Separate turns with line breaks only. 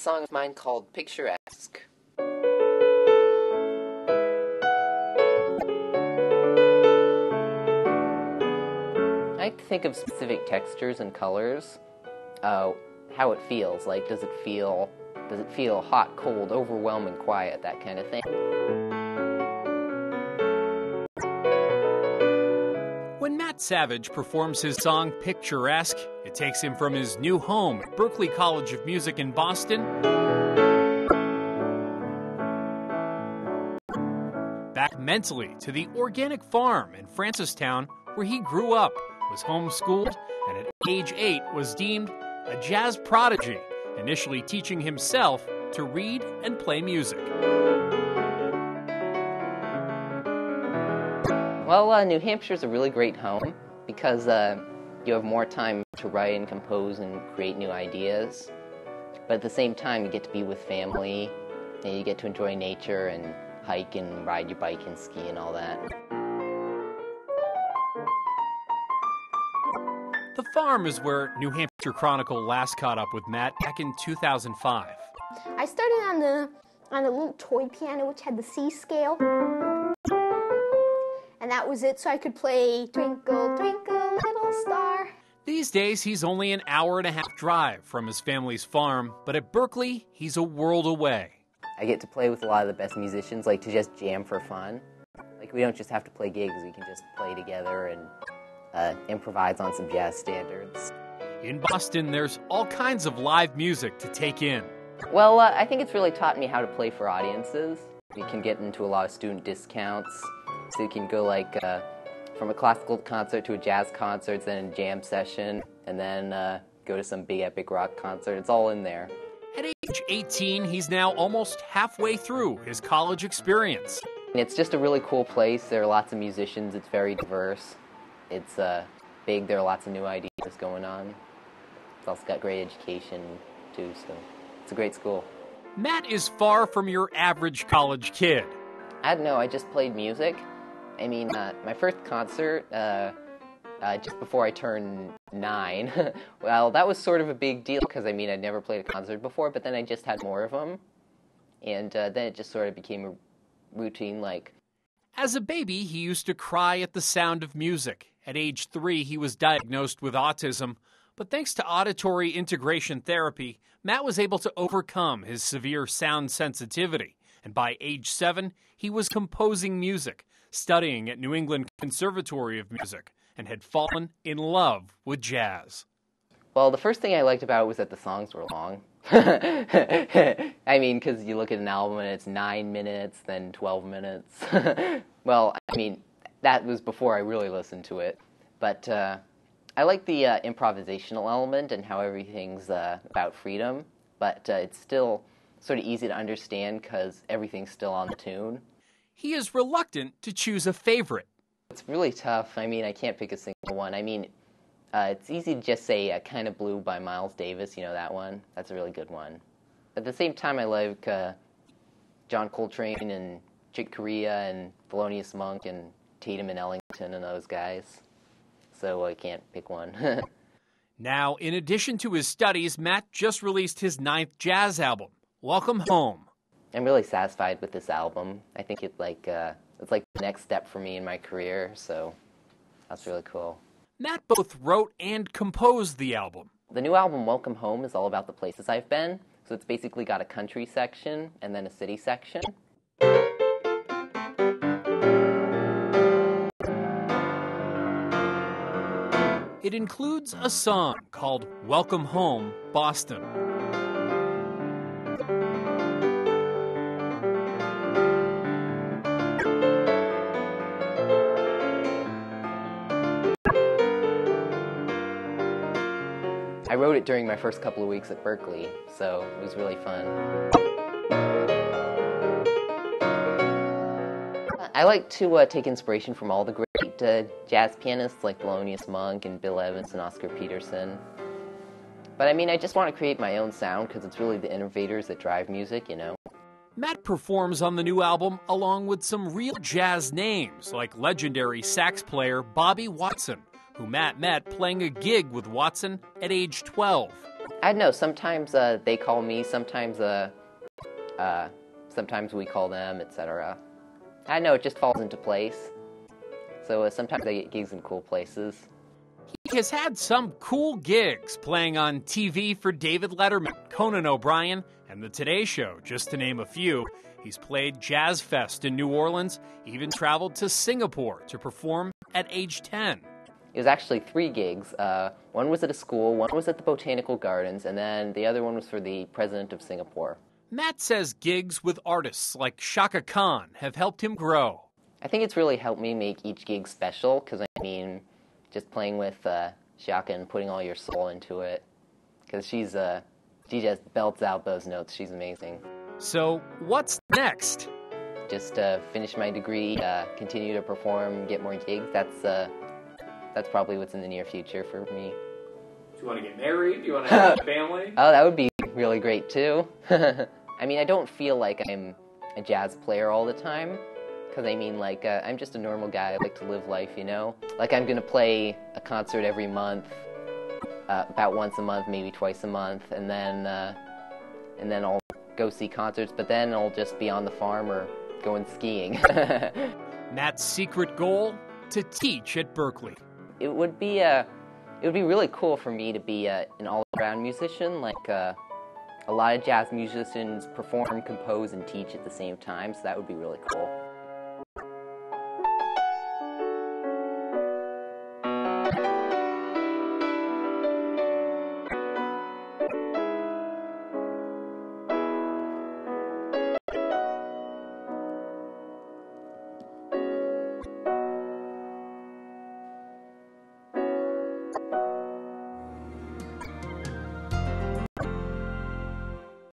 song of mine called Picturesque. I like to think of specific textures and colors, how it feels. Like, does it feel hot, cold, overwhelming, quiet, that kind of thing.
When Matt Savage performs his song Picturesque, it takes him from his new home at Berklee College of Music in Boston back mentally to the organic farm in Francistown where he grew up, was homeschooled, and at age 8 was deemed a jazz prodigy, initially teaching himself to read and play music.
Well, New Hampshire's a really great home because you have more time to write and compose and create new ideas. But at the same time, you get to be with family, and you get to enjoy nature and hike and ride your bike and ski and all that.
The farm is where New Hampshire Chronicle last caught up with Matt back in 2005.
I started on a little toy piano which had the C scale. And that was it, so I could play Twinkle, Twinkle, Little Star.
These days, he's only an hour-and-a-half drive from his family's farm, but at Berklee, he's a world away.
I get to play with a lot of the best musicians, like to just jam for fun. Like, we don't just have to play gigs, we can just play together and improvise on some jazz standards.
In Boston, there's all kinds of live music to take in.
Well, I think it's really taught me how to play for audiences. You can get into a lot of student discounts, so you can go like from a classical concert to a jazz concert, then a jam session, and then go to some big epic rock concert. It's all in there.
At age 18, he's now almost halfway through his college experience.
It's just a really cool place. There are lots of musicians. It's very diverse. It's big. There are lots of new ideas going on. It's also got great education, too, so it's a great school.
Matt is far from your average college kid.
I don't know. I just played music. I mean, my first concert, just before I turned 9, well, that was sort of a big deal because, I mean, I'd never played a concert before, but then I just had more of them, and then it just sort of became a routine, like.
As a baby, he used to cry at the sound of music. At age 3, he was diagnosed with autism, but thanks to auditory integration therapy, Matt was able to overcome his severe sound sensitivity, and by age 7, he was composing music, studying at New England Conservatory of Music, and had fallen in love with jazz.
Well, the first thing I liked about it was that the songs were long. I mean, because you look at an album and it's 9 minutes, then 12 minutes. Well, I mean, that was before I really listened to it. But I like the improvisational element and how everything's about freedom, but it's still sort of easy to understand because everything's still on the tune.
He is reluctant to choose a favorite.
It's really tough. I mean, I can't pick a single one. I mean, it's easy to just say Kind of Blue by Miles Davis, you know that one? That's a really good one. At the same time, I like John Coltrane and Chick Corea and Thelonious Monk and Tatum and Ellington and those guys. So I can't pick one.
Now, in addition to his studies, Matt just released his 9th jazz album, Welcome Home.
I'm really satisfied with this album. I think it's like the next step for me in my career, so that's really cool.
Matt both wrote and composed the album.
The new album, Welcome Home, is all about the places I've been. So it's basically got a country section and then a city section.
It includes a song called Welcome Home, Boston.
I wrote it during my first couple of weeks at Berklee, so it was really fun. I like to take inspiration from all the great jazz pianists like Thelonious Monk and Bill Evans and Oscar Peterson. But I mean, I just want to create my own sound because it's really the innovators that drive music, you know.
Matt performs on the new album along with some real jazz names like legendary sax player Bobby Watson, who Matt met playing a gig with Watson at age 12.
I don't know. Sometimes they call me. Sometimes sometimes we call them, etc. I know it just falls into place. So sometimes I get gigs in cool places.
He has had some cool gigs playing on TV for David Letterman, Conan O'Brien, and The Today Show, just to name a few. He's played Jazz Fest in New Orleans, even traveled to Singapore to perform at age 10.
It was actually 3 gigs. One was at a school, one was at the Botanical Gardens, and then the other one was for the president of Singapore.
Matt says gigs with artists like Shaka Khan have helped him grow.
I think it's really helped me make each gig special, because, I mean, just playing with Shaka and putting all your soul into it, because she just belts out those notes. She's amazing.
So, what's next?
Just finish my degree, continue to perform, get more gigs. That's probably what's in the near future for me.
Do you want to get married? Do you want to have a family?
Oh, that would be really great, too. I mean, I don't feel like I'm a jazz player all the time, because, I mean, like, I'm just a normal guy. I like to live life, you know? Like, I'm going to play a concert every month, about once a month, maybe twice a month, and then I'll go see concerts, but then I'll just be on the farm or going skiing.
Matt's secret goal? To teach at Berklee.
It would be really cool for me to be an all-around musician. Like a lot of jazz musicians perform, compose, and teach at the same time, so that would be really cool.